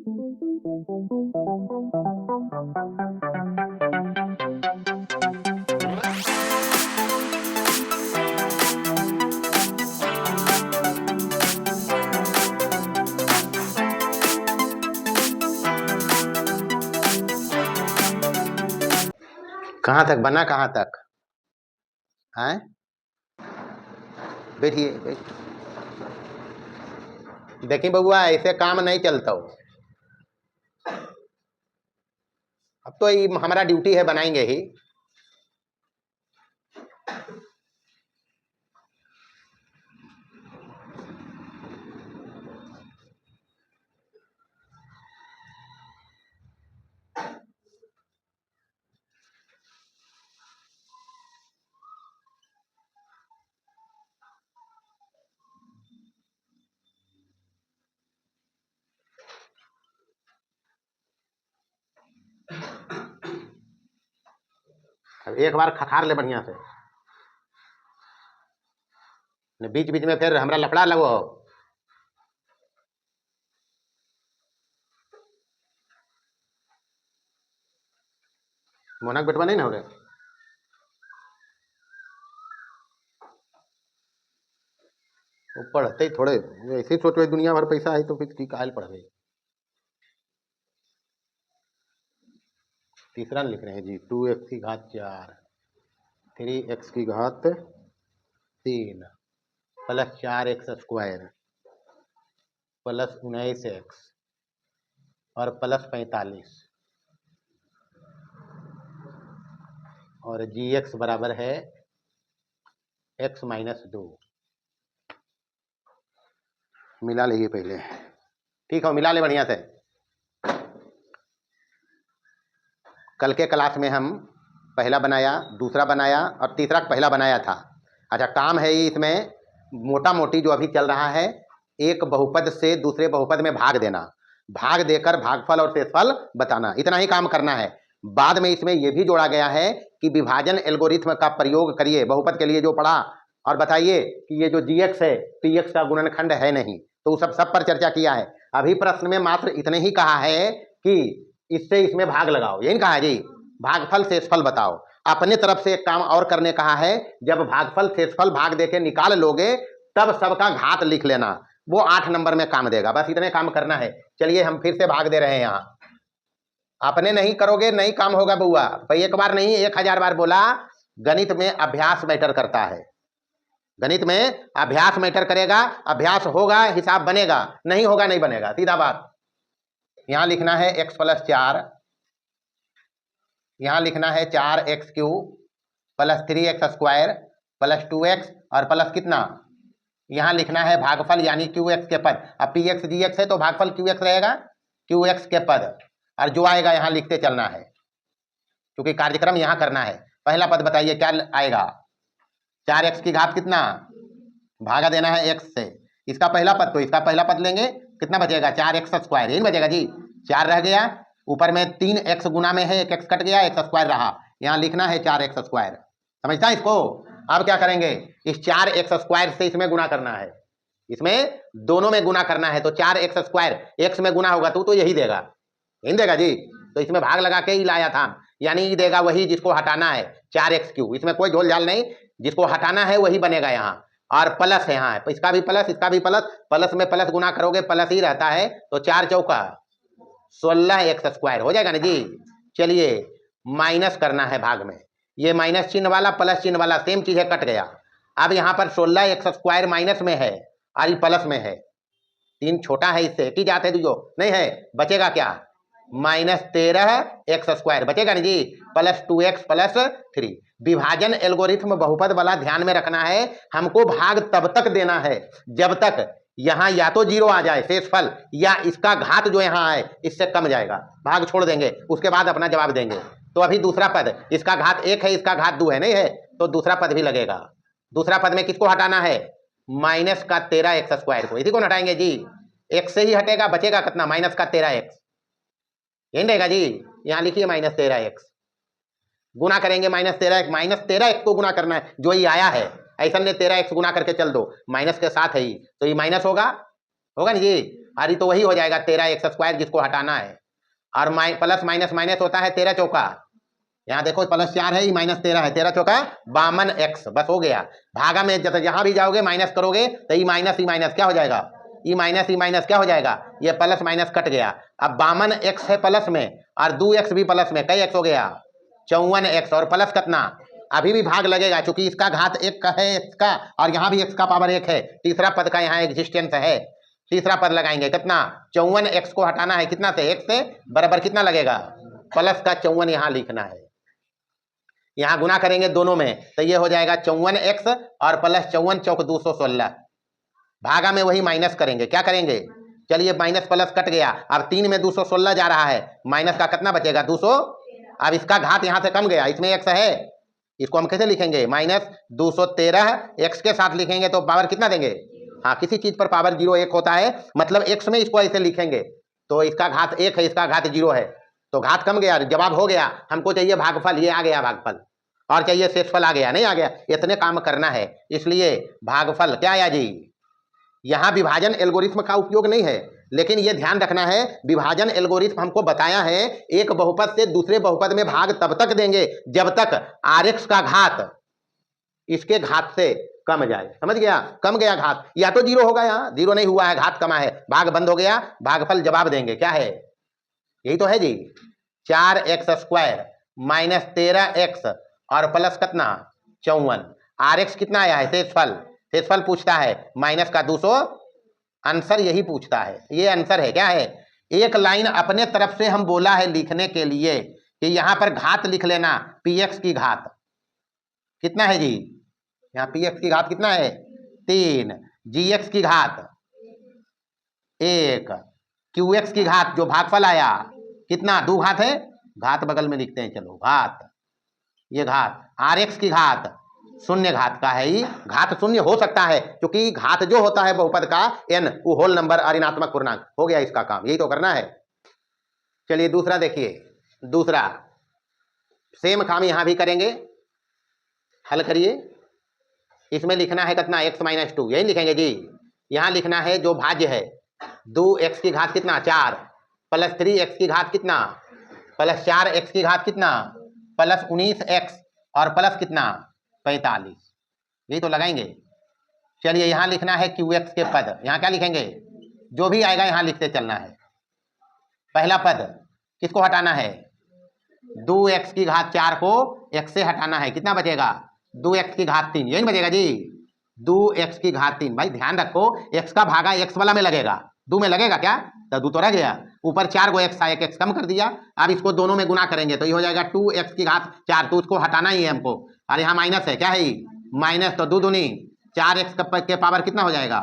कहाँ तक बना, कहाँ तक है? बैठिए देखिए बबुआ, ऐसे काम नहीं चलता हो। अब तो ये हमारा ड्यूटी है, बनाएंगे ही। अब एक बार खखार ले बढ़िया से, बीच बीच में फिर हमरा लफड़ा लगो। मोनक बेटवा नहीं ना हो रहे, वो पढ़ते ही थोड़े ऐसे ही सोचो दुनिया भर पैसा है तो फिर की कायल पढ़ गई। तीसरा लिख रहे हैं जी, 2x की घात 4, 3x की घात 3 plus 4x square plus 19x और प्लस 45 और gx बराबर है x माइनस 2। मिला लीजिए पहले, ठीक है, मिला ले बढ़िया से। कल के क्लास में हम पहला बनाया, दूसरा बनाया और तीसरा पहला बनाया था। अच्छा, काम है ये इसमें मोटा मोटी जो अभी चल रहा है, एक बहुपद से दूसरे बहुपद में भाग देना, भाग देकर भागफल और शेषफल बताना, इतना ही काम करना है। बाद में इसमें यह भी जोड़ा गया है कि विभाजन एल्गोरिथ्म का प्रयोग करिए बहुपद के लिए जो पढ़ा, और बताइए कि ये जो gx है px का गुणनखंड है नहीं, तो सब पर चर्चा किया है। अभी प्रश्न में मात्र इतने ही कहा है कि इससे इसमें भाग लगाओ, यही कहा है जी, भागफल शेषफल बताओ। अपने तरफ से एक काम और करने कहा है, जब भागफल शेषफल भाग देके निकाल लोगे तब सबका घात लिख लेना, वो 8 नंबर में काम देगा। बस इतने काम करना है। चलिए हम फिर से भाग दे रहे हैं। यहाँ अपने नहीं करोगे नहीं काम होगा बुआ, एक बार नहीं 1000 बार बोला, गणित में अभ्यास मैटर करता है। गणित में अभ्यास मैटर करेगा, अभ्यास होगा हिसाब बनेगा, नहीं होगा नहीं बनेगा, सीधा बात। यहां लिखना है x प्लस 4, यहां लिखना है 4x cube plus 3x square plus 2x और प्लस कितना, यहां लिखना है भागफल यानी qx के पद। अब px gx है तो भागफल qx रहेगा, qx के पद, और जो आएगा यहां लिखते चलना है, क्योंकि कार्यक्रम यहां करना है। पहला पद बताइए क्या आएगा, 4x की घात कितना, भागा देना है x से, इसका पहला पद, तो इसका पहला पद लेंगे, कितना बचेगा 4x स्क्वायर, यही बचेगा जी, 4 रह गया, ऊपर में 3x गुना में है, एक x कट गया, x स्क्वायर रहा, यहां लिखना है 4x स्क्वायर। समझता है इसको? अब क्या करेंगे, इस 4x स्क्वायर से इसमें गुना करना है, इसमें दोनों में गुना करना है, तो 4x स्क्वायर x में गुना होगा तो यही देगा, यही देगा जी, तो इसमें भाग लगा के ही लाया था, यानी ये देगा वही जिसको हटाना है, 4x क्यूब, इसमें कोई झोल झाल नहीं, जिसको हटाना है वही बनेगा यहाँ, और प्लस है यहाँ, इसका भी प्लस, इसका भी प्लस, प्लस में प्लस गुना करोगे प्लस ही रहता है, तो 4 चौका 16x स्क्वायर हो जाएगा ना जी। चलिए माइनस करना है भाग में, ये माइनस चिन्ह वाला प्लस चिन्ह वाला सेम चीज है, कट गया। अब यहाँ पर 16x स्क्वायर माइनस में है और ये प्लस में है, 3 छोटा है इससे, की जाते जो नहीं है, बचेगा क्या, माइनस 13x स्क्वायर बचेगा ना जी, प्लस 2x प्लस 3। विभाजन एल्गोरिथ्म बहुपद वाला ध्यान में रखना है, हमको भाग तब तक देना है जब तक यहां या तो 0 आ जाए शेषफल, या इसका घात जो यहां है इससे कम जाएगा, भाग छोड़ देंगे, उसके बाद अपना जवाब देंगे। तो अभी दूसरा पद, इसका घात 1 है, इसका घात 2 है, नहीं है, तो दूसरा पद भी लगेगा। दूसरा पद में किसको हटाना है, माइनस का 13x स्क्वायर को, इसी को हटाएंगे जी, x से ही हटेगा, बचेगा कितना, माइनस का 13x, यही रहेगा जी। यहां लिखिए माइनस 13x, गुना करेंगे माइनस 13x को गुना करना है, जो ये आया है, ऐसा ने 13x गुना करके चल दो, माइनस के साथ है ही, तो ये माइनस होगा, होगा ना जी। और ये तो वही हो जाएगा 13x² जिसको हटाना है। और प्लस माइनस माइनस होता है 13 चौका, यहाँ देखो +4 है, -13 है, 13 चौका 52x, बस हो गया। भागा में जब जहां भी जाओगे माइनस करोगे तो ई माइनस क्या हो जाएगा, ई माइनस क्या हो जाएगा, ये प्लस माइनस कट गया। अब 52x है प्लस में और 2x भी प्लस में, कई x हो गया 54x, और प्लस कितना, अभी भी भाग लगेगा क्योंकि इसका घात 1 का है x का, और यहाँ भी x का पावर 1 है, तीसरा पद का यहाँ एग्जिस्टेंस है। तीसरा पद लगाएंगे कितना, 54x को हटाना है कितना से, 1 से, बराबर कितना लगेगा, प्लस का 54 यहाँ लिखना है। यहाँ गुना करेंगे दोनों में तो ये हो जाएगा 54x और प्लस 54 चौक 216, भागा में वही माइनस करेंगे, क्या करेंगे, चलिए माइनस प्लस कट गया, अब 3 में 216 जा रहा है, माइनस का कितना बचेगा 200, अब इसका घात यहाँ से कम गया, इसमें x है, इसको हम कैसे लिखेंगे, -213 x के साथ लिखेंगे तो पावर कितना देंगे, हाँ किसी चीज पर पावर 0 1 होता है, मतलब x में इसको ऐसे लिखेंगे तो इसका घात 1 है, इसका घात 0 है, तो घात कम गया, जवाब हो गया। हमको चाहिए भागफल, ये आ गया भागफल, और चाहिए शेषफल, आ गया नहीं, आ गया, इतने काम करना है, इसलिए भागफल क्या आया जी। यहाँ विभाजन एल्गोरिथ्म का उपयोग नहीं है, लेकिन ये ध्यान रखना है, विभाजन एल्गोरिथ्म हमको बताया है एक बहुपद से दूसरे बहुपद में भाग तब तक देंगे जब तक rx का घात इसके घात से कम जाए, समझ गया, कम गया घात, या तो 0 होगा, यहाँ 0 नहीं हुआ है, घात कमा है, भाग बंद हो गया, भागफल जवाब देंगे, क्या है, यही तो है जी, 4x² -13x और प्लस कितना 54, rx कितना आया है, शेषफल, शेषफल पूछता है, माइनस का 200, आंसर यही पूछता है, ये आंसर है, क्या है, एक लाइन अपने तरफ से हम बोला है लिखने के लिए कि यहां पर घात लिख लेना, px की घात कितना है जी, यहाँ px की घात कितना है 3, gx की घात 1, qx की घात जो भागफल आया कितना 2 घात है, घात बगल में लिखते हैं, चलो घात, ये घात, rx की घात शून्य घात का है, ही घात शून्य हो सकता है क्योंकि घात जो होता है बहुपद का n वो होल नंबर और ऋणात्मक पूर्णांक, हो गया इसका काम, यही तो करना है। चलिए दूसरा देखिए, दूसरा सेम काम यहां भी करेंगे, हल करिए, इसमें लिखना है कितना x - 2, यही लिखेंगे जी, यहां लिखना है जो भाज्य है 2x की घात कितना 4 प्लस 3x की घात कितना प्लस 4x की घात कितना प्लस 19x और प्लस कितना 45, यही तो लगाएंगे। चलिए यहां लिखना है qx के पद, यहां क्या लिखेंगे, जो भी आएगा यहां लिखते चलना है। पहला पद किसको हटाना है, 2x की घात 4 को x से हटाना है, कितना बचेगा 2x की घात 3, यही बचेगा जी, 2x की घात 3, भाई ध्यान रखो x का भागा x वाला में लगेगा, 2 में लगेगा क्या, तो 2 तो रह गया, ऊपर 4 को x आया, x कम कर दिया, अब इसको दोनों में गुना करेंगे तो ये हो जाएगा 2x की घात 4, तो उसको हटाना ही है हमको, और यहाँ माइनस है, क्या है माइनस, तो 2 दूनी 4x के पावर कितना हो जाएगा,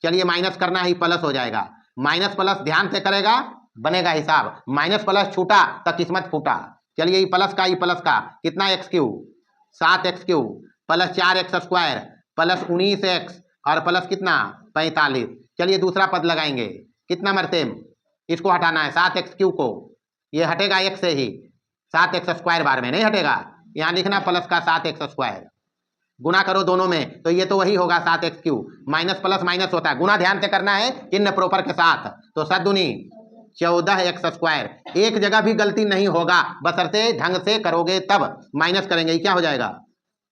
चलिए माइनस करना ही प्लस हो जाएगा, माइनस प्लस ध्यान से करेगा बनेगा हिसाब, माइनस प्लस छूटा तो किस्मत फूटा। चलिए ये प्लस का कितना x³ 7x³ plus 4x² plus 19x और प्लस कितना 45। चलिए दूसरा पद लगाएंगे, कितना मरतेम, इसको हटाना है 7x³ को, ये हटेगा x से ही, 7x² बार में नहीं हटेगा, यहाँ लिखना प्लस का 7x², गुना करो दोनों में तो ये तो वही होगा 7x³, माइनस प्लस माइनस होता है, गुना ध्यान से करना है चिन्ह प्रॉपर के साथ, तो 7 दूनी 14x², एक जगह भी गलती नहीं होगा, बशर्ते ढंग से करोगे तब, माइनस करेंगे ये क्या हो जाएगा,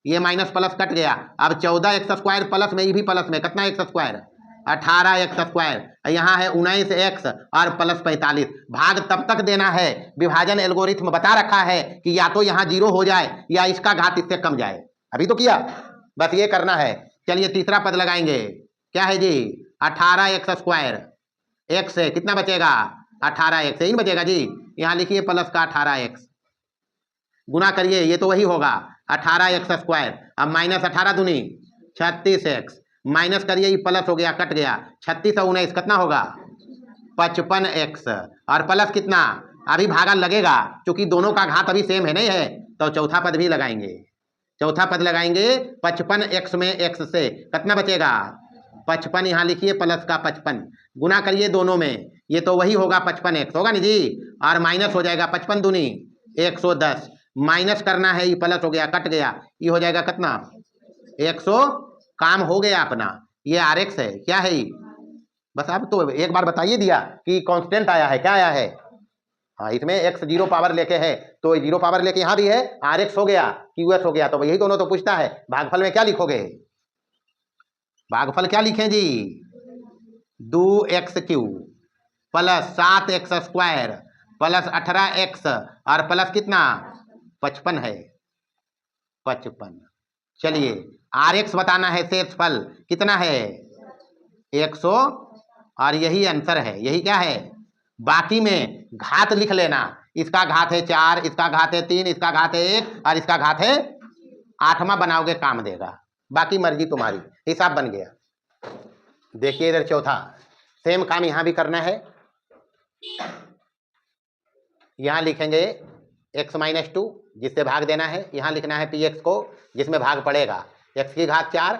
ये माइनस प्लस कट गया, अब 14x² प्लस में, ये भी प्लस में, कितना x², 18x², यहाँ है 19x और प्लस 45, भाग तब तक देना है, विभाजन एल्गोरिथ्म बता रखा है कि या तो यहाँ 0 हो जाए या इसका घात इससे कम जाए, अभी तो किया, बस ये करना है। चलिए तीसरा पद लगाएंगे, क्या है जी 18x², x से कितना बचेगा 18x, यही बचेगा जी, यहाँ लिखिए प्लस का 18x, गुना करिए ये तो वही होगा 18x², अब माइनस 18 दूनी 36x, माइनस करिए ये प्लस हो गया, कट गया, 36 और 19 कितना होगा 55x, और प्लस कितना, अभी भागा लगेगा क्योंकि दोनों का घात अभी सेम है नहीं है, तो चौथा पद भी लगाएंगे, चौथा पद लगाएंगे 55x में x से कितना बचेगा 55, यहाँ लिखिए प्लस का 55, गुना करिए दोनों में, ये तो वही होगा 55x होगा नहीं जी, और माइनस हो जाएगा 55 दूनी 110, माइनस करना है, ये प्लस हो गया, कट गया, ये हो जाएगा कितना 100, काम हो गया अपना, ये rx है, क्या है बस अब तो एक बार बताइए दिया कि कांस्टेंट आया है, क्या आया है? हाँ, इसमें x 0 पावर लेके है तो 0 पावर लेके यहाँ भी है, rx हो गया, qs हो गया, तो यही दोनों तो पूछता है। भागफल में क्या लिखोगे? भागफल क्या लिखें जी? 2x³ plus 7x² plus 18x और प्लस कितना 55 है, 55। चलिए rx बताना है, शेषफल कितना है 100 और यही आंसर है, यही क्या है। बाकी में घात लिख लेना, इसका घात है 4, इसका घात है 3, इसका घात है 1 और इसका घात है 8वां बनाओगे काम देगा, बाकी मर्जी तुम्हारी। हिसाब बन गया। देखिए इधर चौथा, सेम काम यहां भी करना है। यहां लिखेंगे x-2 जिससे भाग देना है, यहां लिखना है px को जिसमें भाग पड़ेगा x की घात 4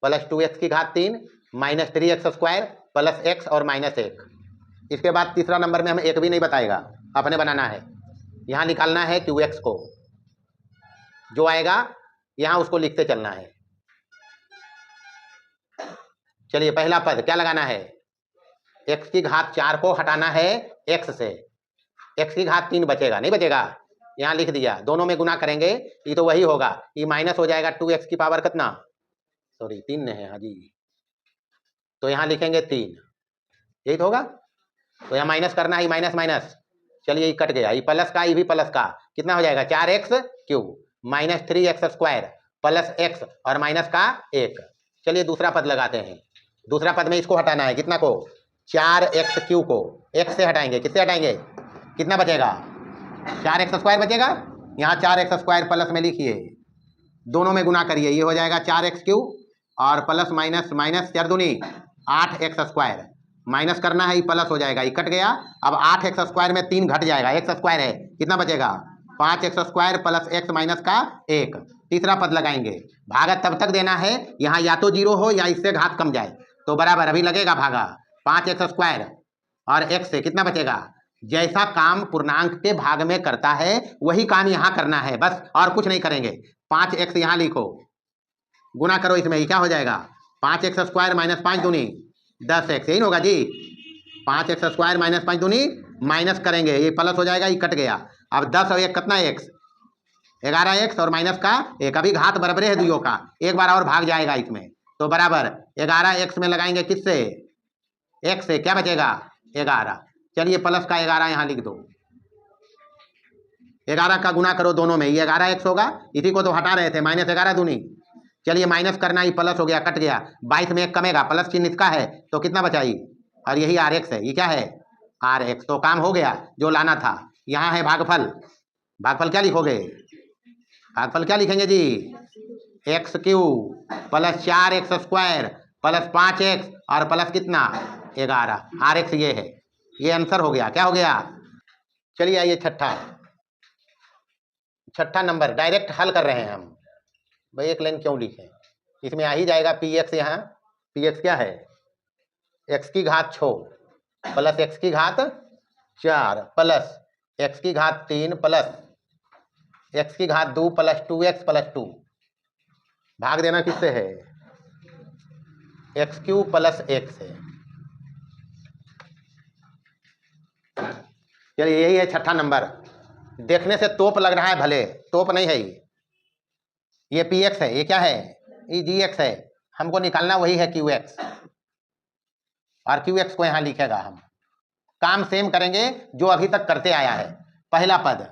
प्लस 2x की घात 3 माइनस 3x² प्लस x और माइनस 1। इसके बाद तीसरा नंबर में हमें एक भी नहीं बताएगा, अपने बनाना है। यहां निकालना है qx को, जो आएगा यहां उसको लिखते चलना है। चलिए पहला पद क्या लगाना है, x की घात 4 को हटाना है x से, x की घात 3 बचेगा, नहीं बचेगा, यहां लिख दिया। दोनों में गुना करेंगे ये तो वही होगा, ये माइनस हो जाएगा 2x की पावर कितना, सॉरी 3 है, हाँ जी, तो यहां लिखेंगे 3, यही तो होगा। तो यहाँ माइनस करना है, माइनस माइनस, चलिए ये कट गया, ये प्लस का, ये भी प्लस का, कितना हो जाएगा 4x³ minus 3x² plus x और माइनस का 1। चलिए दूसरा पद लगाते हैं। दूसरा पद में इसको हटाना है, कितना को 4x³ को x से हटाएंगे, किससे हटाएंगे, कितना बचेगा 4x² बचेगा। यहाँ 4x² प्लस में लिखिए, दोनों में गुना करिए, ये हो जाएगा 4x³ और प्लस माइनस माइनस 4 दूनी 8x² माइनस करना है, ये प्लस हो जाएगा, ये कट गया। अब 8x² में 3 घट जाएगा, x² है, कितना बचेगा 5x² प्लस x माइनस का 1। तीसरा पद लगाएंगे, भागा तब तक देना है यहाँ या तो 0 हो या इससे घात कम जाए, तो बराबर अभी लगेगा भागा 5x² और x से कितना बचेगा। जैसा काम पूर्णांक के भाग में करता है वही काम यहाँ करना है, बस और कुछ नहीं करेंगे। 5x यहाँ लिखो, गुना करो इसमें, ये क्या हो जाएगा 5x² माइनस 5 दूनी 10x, यही होगा जी। 5x² माइनस 5 दूनी माइनस करेंगे, ये प्लस हो जाएगा, ये कट गया। अब 10 और 1 कितना x, 11x और माइनस का 1, अभी घात बराबर है दुइयों का, एक बार और भाग जाएगा इसमें, तो बराबर 11x में लगाएंगे किससे, x से, क्या बचेगा 11। चलिए प्लस का 11 यहाँ लिख दो, 11 का गुना करो दोनों में, ये 11x होगा, इसी को तो हटा रहे थे, माइनस 11 दूनी। चलिए माइनस करना, ही प्लस हो गया, कट गया, 22 में 1 कमेगा, प्लस चिन्ह इसका है तो कितना बचाई, और यही rx है, ये क्या है rx, तो काम हो गया जो लाना था। यहाँ है भागफल, भागफल क्या लिखोगे, भागफल क्या लिखेंगे जी, x³ plus 4x² plus 5x और प्लस कितना 11, rx ये है, ये आंसर हो गया, क्या हो गया। चलिए आइए छठा नंबर, डायरेक्ट हल कर रहे हैं हम, भाई एक लाइन क्यों लिखें, इसमें आ ही जाएगा px, यहाँ px क्या है x की घात 6 प्लस x की घात 4 प्लस x की घात 3 प्लस x की घात 2 प्लस 2x प्लस 2। भाग देना किससे है, x³ प्लस 1 से। चलिए यही है छठा नंबर। देखने से तोप लग रहा है, भले तोप नहीं है, ये px है, ये क्या है ये gx है, हमको निकालना वही है qx, और qx को यहाँ लिखेगा। हम काम सेम करेंगे जो अभी तक करते आया है। पहला पद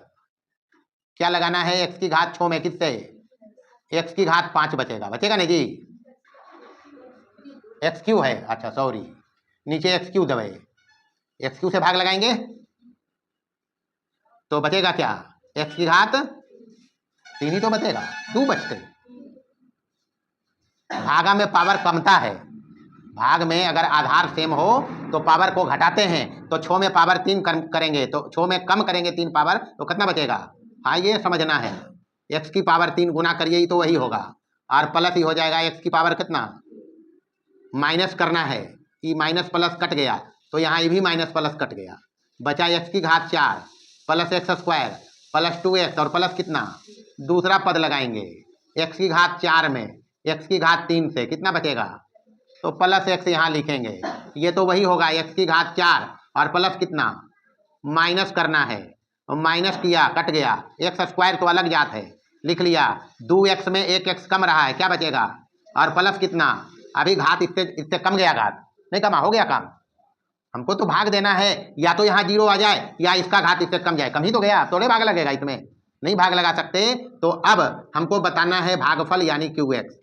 क्या लगाना है, x की घात 6 में किससे, x की घात 5 बचेगा, बचेगा नहीं जी, x³ है, अच्छा सॉरी, नीचे x³ दबाए, x³ से भाग लगाएंगे तो बचेगा क्या, x की घात 3 ही तो बचेगा, 2 बचते। भागा में पावर कमता है, भाग में अगर आधार सेम हो तो पावर को घटाते हैं, तो 6 में पावर 3 करेंगे, तो 6 में कम करेंगे 3 पावर, तो कितना बचेगा, हाँ ये समझना है। x की पावर 3 गुना करिए, ही तो वही होगा, और प्लस ही हो जाएगा x की पावर कितना, माइनस करना है, ये माइनस प्लस कट गया, तो यहाँ ये भी माइनस प्लस कट गया, बचा x की घात 4 प्लस x² प्लस 2x और प्लस कितना, दूसरा पद लगाएंगे x की घात 4 में x की घात 3 से कितना बचेगा, तो प्लस एक्स यहाँ लिखेंगे। ये तो वही होगा एक्स की घात 4 और प्लस कितना माइनस करना है, और माइनस किया कट गया, एक्स स्क्वायर तो अलग जात है, लिख लिया। 2x में 1x कम रहा है, क्या बचेगा, और प्लस कितना, अभी घात इससे इससे कम गया, घात नहीं कमा, हो गया काम। हमको तो भाग देना है, या तो यहाँ 0 आ जाए या इसका घात इससे कम जाए, कम ही तो गया, थोड़े भाग लगेगा, इसमें नहीं भाग लगा सकते। तो अब हमको बताना है भागफल यानी QX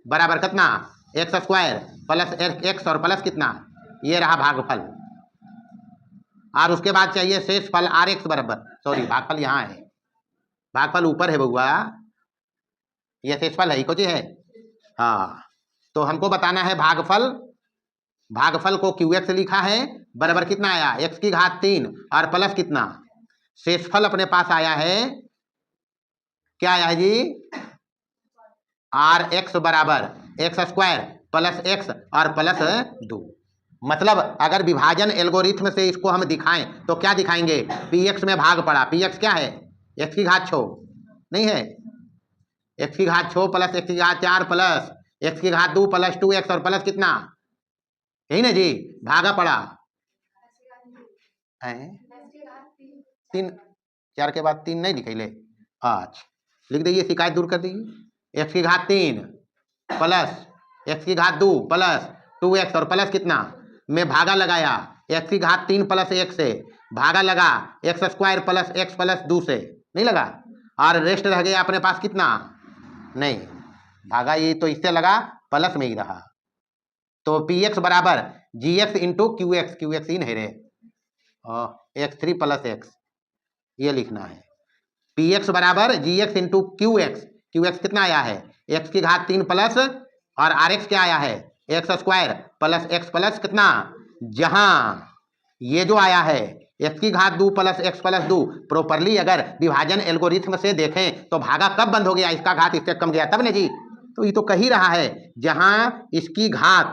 बराबर कितना, एक्स स्क्वायर प्लस एक्स और प्लस कितना, ये रहा भागफल। और उसके बाद चाहिए शेष फल RX बराबर, सॉरी भागफल यहाँ है, भागफल ऊपर है बउआ, ये शेषफल है, कुछ है। हाँ, तो हमको बताना है भागफल, भागफल को QX लिखा है बराबर कितना आया, x की घात 3 और प्लस कितना, शेषफल अपने पास आया है, क्या आया है जी, RX बराबर एक्स स्क्वायर प्लस एक्स और प्लस 2। मतलब अगर विभाजन एल्गोरिथ्म से इसको हम दिखाएं तो क्या दिखाएंगे, px में भाग पड़ा, px क्या है, x की घात 6 नहीं है, x की घात 6 प्लस x की घात 4 प्लस x की घात 2 प्लस 2x और प्लस कितना, यही ना जी, भागा पड़ा है 3, 4 के बाद 3 नहीं लिखे ले, आज लिख दीजिए, शिकायत दूर कर दीजिए। x की घात 3 प्लस x की घात 2 प्लस 2x और प्लस कितना, में भागा लगाया, x की घात 3 प्लस 1 से भागा लगा x square plus x plus 2 से, नहीं लगा, और रेस्ट रह गया अपने पास कितना, नहीं भागा, ये तो इससे लगा, प्लस में ही रहा। तो px बराबर gx इंटू QX, QX इन है रे, x3 प्लस x, ये लिखना है। px बराबर gx इंटू QX, QX कितना आया है, x की घात 3 प्लस और RX क्या आया है, x square plus x plus कितना, जहां ये जो आया है x की घात 2 प्लस एक्स प्लस 2, प्रॉपरली अगर विभाजन एल्गोरिथ्म से देखें तो भागा कब बंद हो गया, इसका घात इससे कम गया तब ने जी, तो ये तो कही रहा है जहां इसकी घात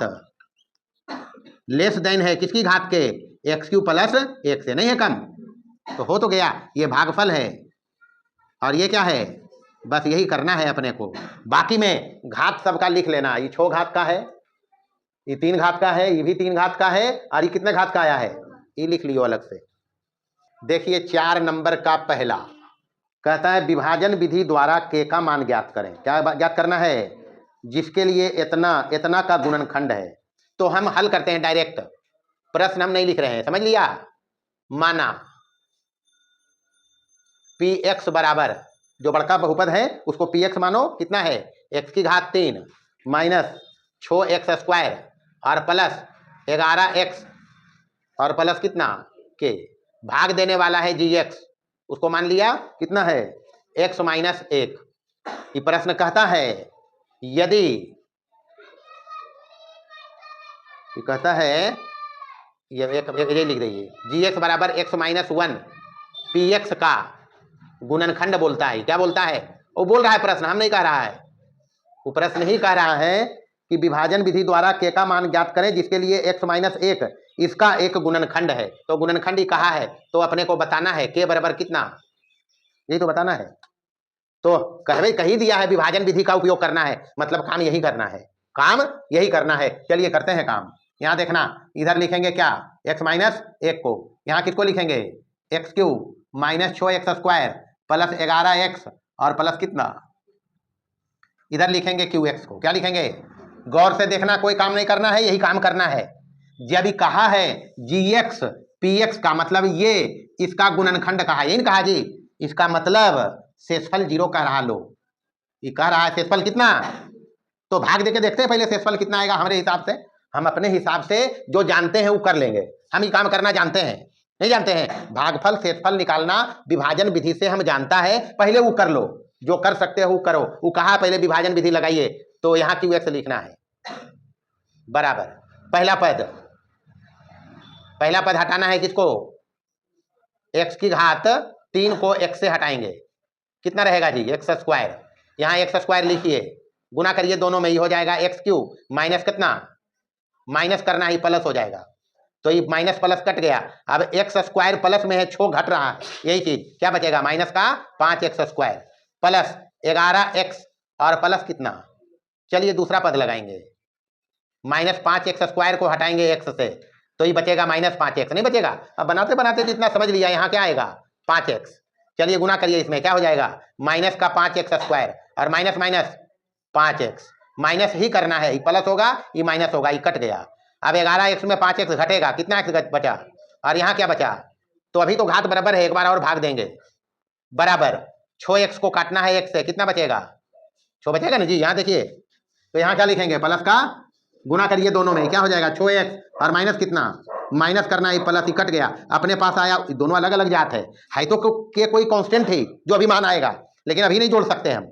लेस देन है किसकी घात के, x³ प्लस 1 से, नहीं है कम, तो हो तो गया, ये भागफल है। और ये क्या है, बस यही करना है अपने को, बाकी में घात सबका लिख लेना, ये 6 घात का है, ये 3 घात का है, ये भी 3 घात का है, और ये कितने घात का आया है, ये लिख लियो अलग से। देखिए 4 नंबर का पहला कहता है विभाजन विधि द्वारा k का मान ज्ञात करें, क्या ज्ञात करना है, जिसके लिए इतना इतना का गुणनखंड है। तो हम हल करते हैं डायरेक्ट, प्रश्न हम नहीं लिख रहे हैं, समझ लिया। माना px बराबर जो बड़का बहुपद है उसको px मानो, कितना है, x की घात 3 माइनस 6x स्क्वायर और प्लस 11x और प्लस कितना k, भाग देने वाला है gx, उसको मान लिया कितना है, x माइनस 1। ये प्रश्न कहता है यदि, ये कहता है ये लिख दीजिए, gx बराबर x माइनस 1 px का गुणनखंड बोलता है, क्या बोलता है, वो बोल रहा है प्रश्न, हम नहीं कह रहा है, वो प्रश्न ही कह रहा है कि विभाजन विधि द्वारा k का मान ज्ञात करें जिसके लिए x माइनस 1 इसका एक गुणनखंड है। तो गुणनखंड ही कहा है तो अपने को बताना है k बराबर कितना, यही तो बताना है। तो कहवे कही दिया है विभाजन विधि का उपयोग करना है, मतलब काम यही करना है, काम यही करना है। चलिए करते हैं काम। यहाँ देखना, इधर लिखेंगे क्या, x माइनस 1 को, यहाँ किसको लिखेंगे, x³ minus 6x square plus 11x और प्लस कितना, इधर लिखेंगे QX को, क्या लिखेंगे, गौर से देखना, कोई काम नहीं करना है, यही काम करना है। जब भी कहा है gx px का मतलब ये इसका गुणनखंड कहा, यही कहा जी, इसका मतलब शेषफल 0 कह रहा, लो ये कह रहा है शेषफल कितना, तो भाग देके देखते हैं पहले शेषफल कितना आएगा, हमारे हिसाब से, हम अपने हिसाब से जो जानते हैं वो कर लेंगे, हम ये काम करना जानते हैं, नहीं जानते हैं, भागफल शेषफल निकालना विभाजन विधि से हम जानता है, पहले वो कर लो, जो कर सकते हो वो करो। वो कहा पहले विभाजन विधि लगाइए, तो यहाँ QX लिखना है बराबर पहला पद हटाना है किसको, x की घात 3 को x से हटाएंगे, कितना रहेगा जी, एक्स स्क्वायर, यहाँ एक्स स्क्वायर लिखिए, गुना करिए दोनों में, ही हो जाएगा x³ माइनस कितना, माइनस करना ही प्लस हो जाएगा, तो ये माइनस प्लस कट गया, अब एक्स स्क्वायर प्लस में है, 6 घट रहा है, यही चीज क्या बचेगा, माइनस का 5x स्क्वायर प्लस 11x और प्लस कितना, चलिए दूसरा पद लगाएंगे, -5x² को हटाएंगे x से तो ये बचेगा -5x, नहीं बचेगा? अब बनाते बनाते जितना समझ लिया, यहाँ क्या आएगा 5x। चलिए गुना करिए, इसमें क्या हो जाएगा माइनस का 5x² और माइनस माइनस 5x, माइनस ही करना है, प्लस होगा ये माइनस होगा, ये कट गया। अब 11x में 5x घटेगा, कितना x बचा और यहाँ क्या बचा? तो अभी तो घात बराबर है, एक बार और भाग देंगे, बराबर 6x को काटना है x से, कितना बचेगा 6 बचेगा ना जी। यहाँ देखिए, तो यहाँ क्या लिखेंगे प्लस का गुना करिए दोनों में, क्या हो जाएगा 6x और माइनस कितना, माइनस करना है प्लस ही कट गया, अपने पास आया, दोनों अलग अलग जात है तो के कोई कांस्टेंट थी जो अभी मान आएगा, लेकिन अभी नहीं जोड़ सकते हम,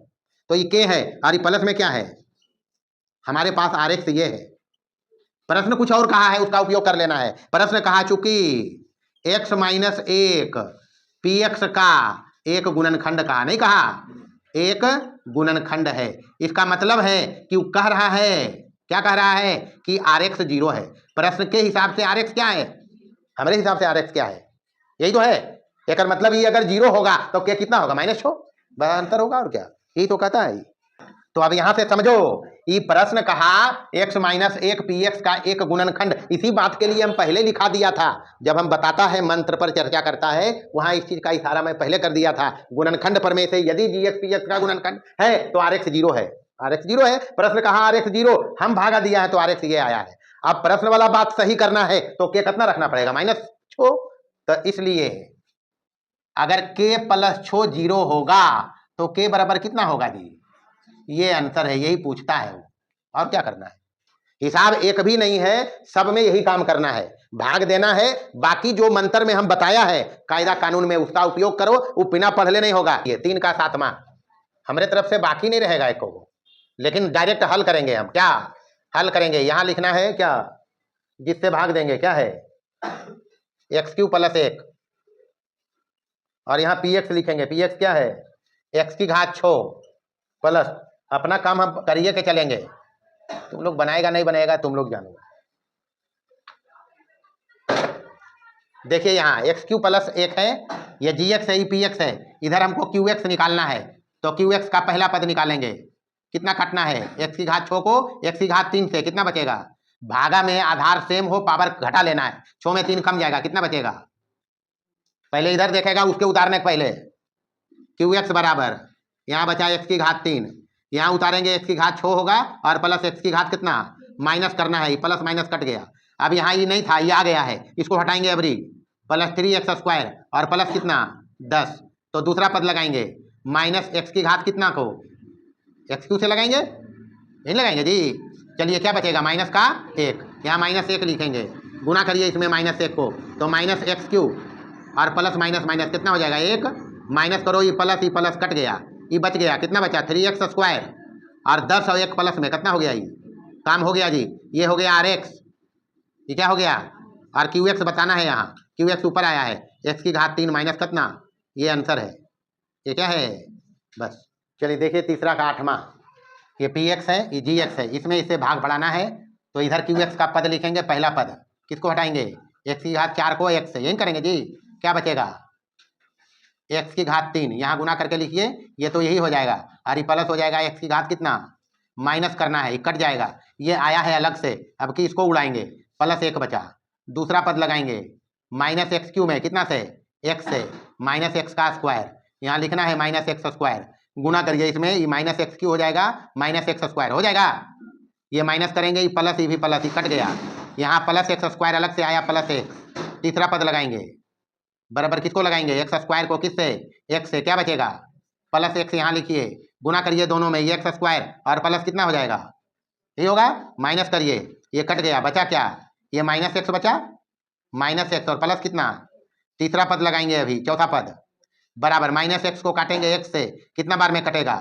तो ये के है और ये प्लस में क्या है हमारे पास rx ये है। प्रश्न कुछ और कहा है, उसका उपयोग कर लेना है। प्रश्न कहा चूंकि x - 1 px का एक गुणनखंड का, नहीं कहा एक गुणनखंड है, इसका मतलब है कि वो कह रहा है, क्या कह रहा है कि rx 0 है। प्रश्न के हिसाब से rx क्या है, हमारे हिसाब से rx क्या है, यही तो है। एक मतलब ये अगर 0 होगा तो क्या कितना होगा -6, बड़ा अंतर होगा और क्या, यही तो कहता है। तो अब यहां से समझो, ये प्रश्न कहा x - 1 px का एक गुणनखंड, इसी बात के लिए हम पहले लिखा दिया था, जब हम बताता है मंत्र पर चर्चा करता है वहां इस चीज का इशारा मैं पहले कर दिया था। गुणनखंड पर में से यदि gx px का गुणनखंड है तो rx 0 है, rx 0 है। प्रश्न कहा rx 0, हम भागा दिया है तो rx ये आया है। अब प्रश्न वाला बात सही करना है तो के कितना रखना पड़ेगा -6, तो इसलिए अगर k + 6 0 होगा तो k बराबर कितना होगा जी, ये आंसर है, यही पूछता है वो, और क्या करना है। हिसाब एक भी नहीं है, सब में यही काम करना है, भाग देना है। बाकी जो मंत्र में हम बताया है कायदा कानून में, उसका उपयोग करो, वो बिना पढ़ले नहीं होगा। ये 3 का 7वां हमारे तरफ से बाकी नहीं रहेगा एक को, लेकिन डायरेक्ट हल करेंगे हम। क्या हल करेंगे, यहां लिखना है क्या, जिससे भाग देंगे, क्या है x³ + 1 और यहाँ px लिखेंगे, px क्या है x⁻6 प्लस, अपना काम हम करिए के चलेंगे, तुम लोग बनाएगा नहीं बनाएगा तुम लोग जानो। देखिए यहाँ x³ + 1 है, ये gx है, ये px है, इधर हमको qx निकालना है, तो qx का पहला पद निकालेंगे, कितना काटना है x⁻6 को x⁻3 से, कितना बचेगा, भागा में आधार सेम हो पावर घटा लेना है, 6 में 3 कम जाएगा, कितना बचेगा, पहले इधर देखेगा उसके उतारने के पहले, qx बराबर यहाँ बचा x⁻3, यहाँ उतारेंगे x⁻6 होगा और प्लस x⁻ कितना माइनस करना है, प्लस माइनस कट गया। अब यहाँ ये नहीं था, ये आ गया है, इसको हटाएंगे अबरी, +3x² और प्लस कितना 10, तो दूसरा पद लगाएंगे -x⁻ कितना को x³ से लगाएंगे, नहीं लगाएंगे जी। चलिए क्या बचेगा -1, यहाँ -1 लिखेंगे, गुना करिए इसमें -1 को, तो -x³ और प्लस माइनस माइनस कितना हो जाएगा 1, माइनस करो ये प्लस कट गया, ये बच गया, कितना बचा 3x² और 10 और 1 प्लस में कितना हो गया, ये काम हो गया जी, ये हो गया rx, ये क्या हो गया, और qx बताना है, यहाँ qx ऊपर आया है, x⁻3 माइनस कितना, ये आंसर है, ये क्या है बस। चलिए देखिए तीसरा का 8वां, ये px है, ये gx है, इसमें इसे भाग बढ़ाना है, तो इधर qx का पद लिखेंगे, पहला पद, किसको हटाएंगे x⁻4 को x से, यही करेंगे जी, क्या बचेगा x⁻3, यहाँ गुना करके लिखिए, ये तो यही हो जाएगा, और ये प्लस हो जाएगा x⁻ कितना, माइनस करना है, कट जाएगा, ये आया है अलग से, अब कि इसको उड़ाएंगे, +1 बचा, दूसरा पद लगाएंगे -x³ में, कितना से x से, -x², यहाँ लिखना है -x², गुना करिए इसमें, ये -x³ हो जाएगा, -x² हो जाएगा, ये माइनस करेंगे, ये प्लस, ये भी प्लस, ये कट गया, यहाँ +x² अलग से आया, +1, तीसरा पद लगाएंगे, बराबर किसको लगाएंगे x² को, किससे x से, क्या बचेगा +x, यहाँ लिखिए, गुना करिए दोनों में, ये x² और प्लस कितना हो जाएगा, ये होगा, माइनस करिए, ये कट गया, बचा क्या, ये -x बचा, -x और प्लस कितना, तीसरा पद लगाएंगे अभी, चौथा पद, बराबर -x को काटेंगे x से, कितना बार में कटेगा,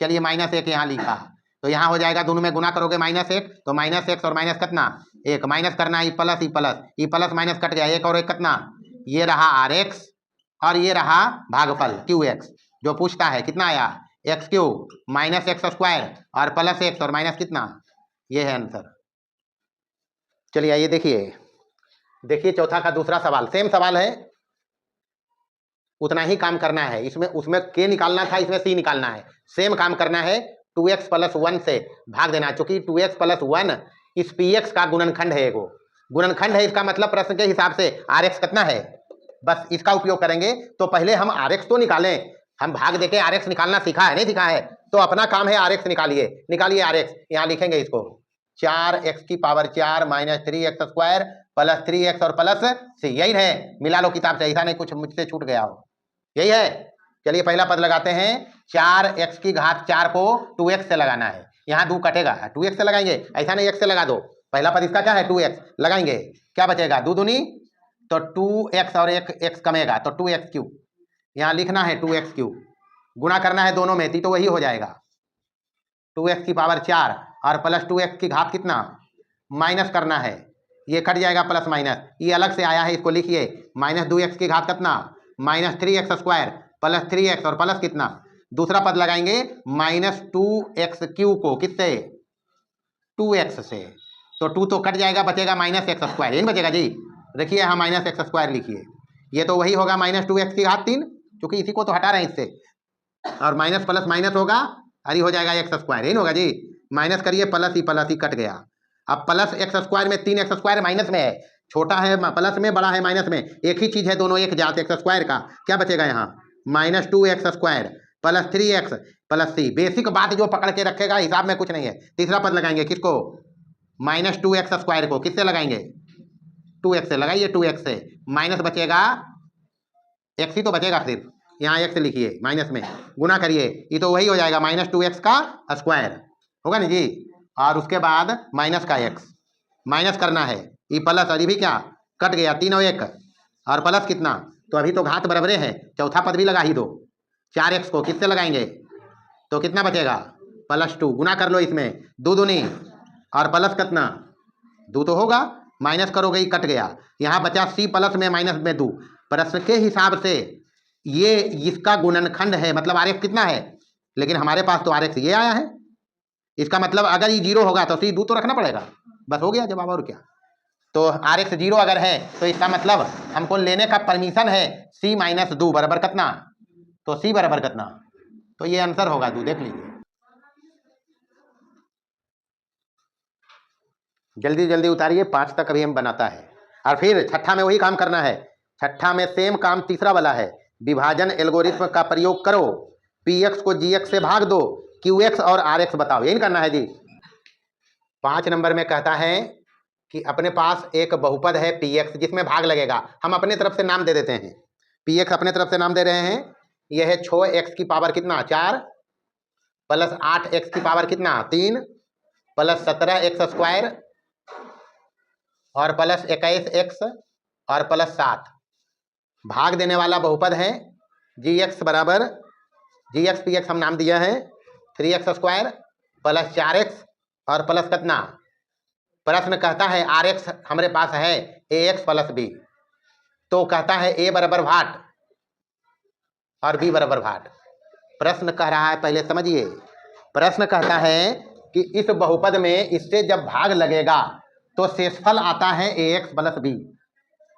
चलिए -1 यहाँ लिखा, तो यहाँ हो जाएगा, दोनों में गुना करोगे -1, तो -x और माइनस कितना 1, माइनस करना है, ये प्लस माइनस कट गया, 1 और 1 कितना, ये रहा rx और ये रहा भागफल qx, जो पूछता है कितना आया x³ -x² और +x और माइनस कितना, ये है आंसर। चलिए आइए देखिए चौथा का दूसरा सवाल, सेम सवाल है, उतना ही काम करना है, इसमें उसमें k निकालना था, इसमें c निकालना है, सेम काम करना है, 2x + 1 से भाग देना, चूंकि 2x + 1 इस पी एक्स का गुणनखंड है, एगो गुणनखंड है, इसका मतलब प्रश्न के हिसाब से आर एक्स कितना है, बस इसका उपयोग करेंगे। तो पहले हम आर एक्स तो निकालें, हम भाग देके आर एक्स निकालना सीखा है, नहीं सीखा है, तो अपना काम है आर एक्स निकालिए, निकालिए आर एक्स। यहाँ लिखेंगे इसको 4x की power 4 minus 3x square plus 3x और प्लस सी, यही है, मिला लो किताब से, ऐसा नहीं कुछ मुझसे छूट गया हो, यही है। चलिए पहला पद लगाते हैं, 4x की घात 4 को 2x से लगाना है, यहाँ 2 कटेगा, 2x से लगाएंगे, ऐसा नहीं x से लगा दो। पहला पद इसका क्या है 2x, लगाएंगे, क्या बचेगा 2 दूनी तो 2x और एक x कमेगा तो 2x क्यूब, यहाँ लिखना है 2x क्यूब, गुणा करना है दोनों में तो वही हो जाएगा 2x की पावर 4 और प्लस 2x की घात कितना, माइनस करना है, ये कट जाएगा प्लस माइनस, ये अलग से आया है, इसको लिखिए माइनस 2x की घात कितना, minus 3x square plus 3x और प्लस कितना, दूसरा पद लगाएंगे माइनस 2x क्यू को किससे 2x से, तो 2 तो कट जाएगा, बचेगा माइनस x स्क्वायर, यही बचेगा जी, देखिए यहाँ माइनस x स्क्वायर लिखिए, ये तो वही होगा माइनस 2x की घात 3, क्योंकि इसी को तो हटा रहे हैं इससे, और माइनस प्लस माइनस होगा अरे हो जाएगा x स्क्वायर, यही होगा जी, माइनस करिए प्लस ही कट गया। अब प्लस x स्क्वायर में 3x स्क्वायर माइनस में है, छोटा है प्लस में, बड़ा है माइनस में, एक ही चीज है, दोनों एक जात x स्क्वायर का, क्या बचेगा यहाँ minus 2x square plus 3x plus C, basic बात जो पकड़ के रखेगा, हिसाब में कुछ नहीं है। तीसरा पद लगाएंगे किसको, माइनस 2x स्क्वायर को किससे लगाएंगे 2x से, लगाइए 2x से, माइनस बचेगा x ही तो बचेगा सिर्फ, यहाँ x लिखिए माइनस में, गुना करिए, ये तो वही हो जाएगा माइनस 2x का स्क्वायर, होगा ना जी, और उसके बाद माइनस का x, माइनस करना है, ये प्लस अभी भी क्या कट गया 3 और 1 और प्लस कितना, तो अभी तो घात बराबरे है, चौथा पद भी लगा ही दो, 4x को किससे लगाएंगे तो कितना बचेगा प्लस 2, गुना कर लो इसमें 2 दूनी और प्लस कितना 2 तो होगा, माइनस करोगे ही कट गया, यहाँ बचा c प्लस में माइनस में 2, प्रश्न के हिसाब से ये इसका गुणनखंड है, मतलब आर एक्स कितना है, लेकिन हमारे पास तो आर एक्स ये आया है, इसका मतलब अगर ये 0 होगा तो सी 2 तो रखना पड़ेगा, बस हो गया जवाब, और क्या। तो आर एक्स 0 अगर है तो इसका मतलब हमको लेने का परमिशन है c माइनस 2 बराबर कितना, तो c बराबर कितना, तो ये आंसर होगा 2, देख लीजिए, जल्दी जल्दी उतारिए, 5 तक अभी हम बनाता है, और फिर छठा में वही काम करना है, छठा में सेम काम तीसरा वाला है, विभाजन एल्गोरिथ्म का प्रयोग करो, px को gx से भाग दो, qx और rx बताओ, यही करना है जी। 5 नंबर में कहता है कि अपने पास एक बहुपद है px जिसमें भाग लगेगा, हम अपने तरफ से नाम दे देते हैं, px अपने तरफ से नाम दे रहे हैं, यह है 6x की पावर कितना 4 प्लस 8x की पावर कितना 3 प्लस 17x स्क्वायर और प्लस 21x और प्लस 7, भाग देने वाला बहुपद है gx बराबर gx px हम नाम दिया है 3x स्क्वायर प्लस 4x और प्लस कितना, प्रश्न कहता है rx हमारे पास है ax प्लस b, तो कहता है a बराबर भाट और b बराबर भाट, प्रश्न कह रहा है, पहले समझिए, प्रश्न कहता है कि इस बहुपद में इससे जब भाग लगेगा तो शेषफल आता है ax प्लस b,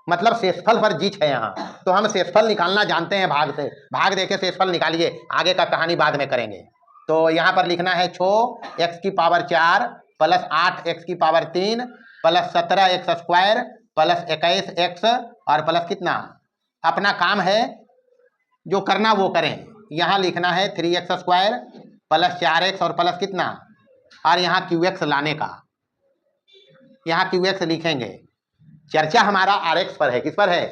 मतलब शेषफल पर जीत है यहाँ, तो हम शेषफल निकालना जानते हैं, भाग से भाग देके शेषफल निकालिए, आगे का कहानी बाद में करेंगे। तो यहाँ पर लिखना है 6x की पावर 4 प्लस 8x की power 3 plus 17x square plus 21x और प्लस कितना, अपना काम है जो करना वो करें, यहाँ लिखना है 3x स्क्वायर प्लस 4x और प्लस कितना, और यहाँ qx लाने का, यहाँ qx लिखेंगे, चर्चा हमारा rx पर है, किस पर है,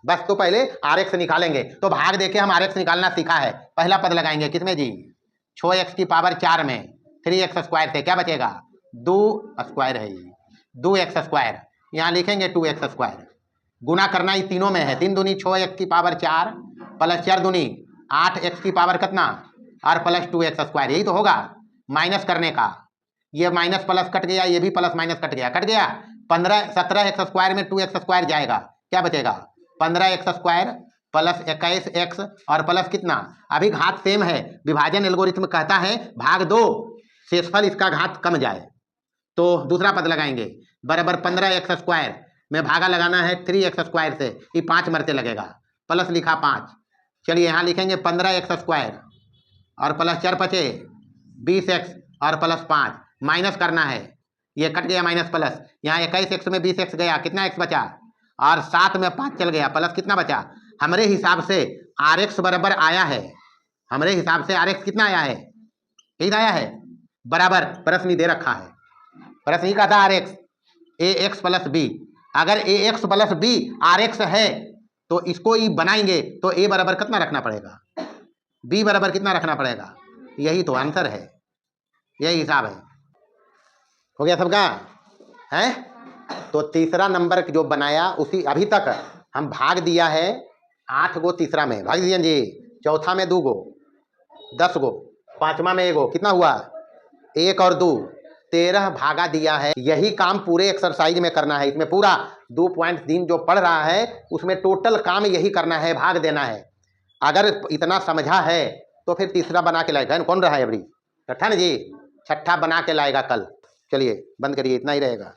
बस तो पहले rx निकालेंगे, तो भाग देके हम rx निकालना सीखा है, पहला पद लगाएंगे किसमें जी 6x की पावर 4 में 3x स्क्वायर से क्या बचेगा 2 स्क्वायर है, 2x स्क्वायर, यहाँ लिखेंगे 2x स्क्वायर, गुना करना ही तीनों में है, 3 दूनी 6x की पावर 4 प्लस 4 दूनी 8x की पावर कितना और प्लस 2x स्क्वायर, यही तो होगा, माइनस करने का, ये माइनस प्लस कट गया, ये भी प्लस माइनस कट गया 17x स्क्वायर में 2x स्क्वायर जाएगा, क्या बचेगा 15x स्क्वायर प्लस 21x और प्लस कितना, अभी घात सेम है, विभाजन एल्गोरिथ्म कहता है भाग दो, शेषफल इसका घात कम जाए, तो दूसरा पद लगाएंगे बराबर 15x स्क्वायर में भागा लगाना है 3x स्क्वायर से, ये 5 मरते लगेगा, प्लस लिखा 5, चलिए यहाँ लिखेंगे 15x स्क्वायर और प्लस 4 बचे 20x और प्लस 5, माइनस करना है, ये कट गया माइनस प्लस, यहाँ 21x में 20x गया, कितना x बचा, और 7 में 5 चल गया, प्लस कितना बचा। हमारे हिसाब से rx बराबर आया है, हमारे हिसाब से rx कितना आया है, यही आया है बराबर, प्रश्न दे रखा है, प्रश्न का था rx ax प्लस b। अगर ax प्लस b rx है तो इसको ही बनाएंगे तो a बराबर कितना रखना पड़ेगा, b बराबर कितना रखना पड़ेगा, यही तो आंसर है, यही हिसाब है। हो गया सबका है। तो तीसरा नंबर जो बनाया उसी, अभी तक हम भाग दिया है 8 गो, तीसरा में भाग दिया जी, चौथा में 2 गो, 10 गो, पांचवा में 1 गो, कितना हुआ 1 और 2, 13 भागा दिया है। यही काम पूरे एक्सरसाइज में करना है, इसमें पूरा 2.3 जो पढ़ रहा है उसमें टोटल काम यही करना है, भाग देना है। अगर इतना समझा है तो फिर तीसरा बना के लाएगा, कौन रहा है अभी, छठा ना जी, छठा बना के लाएगा कल। चलिए बंद करिए, इतना ही रहेगा।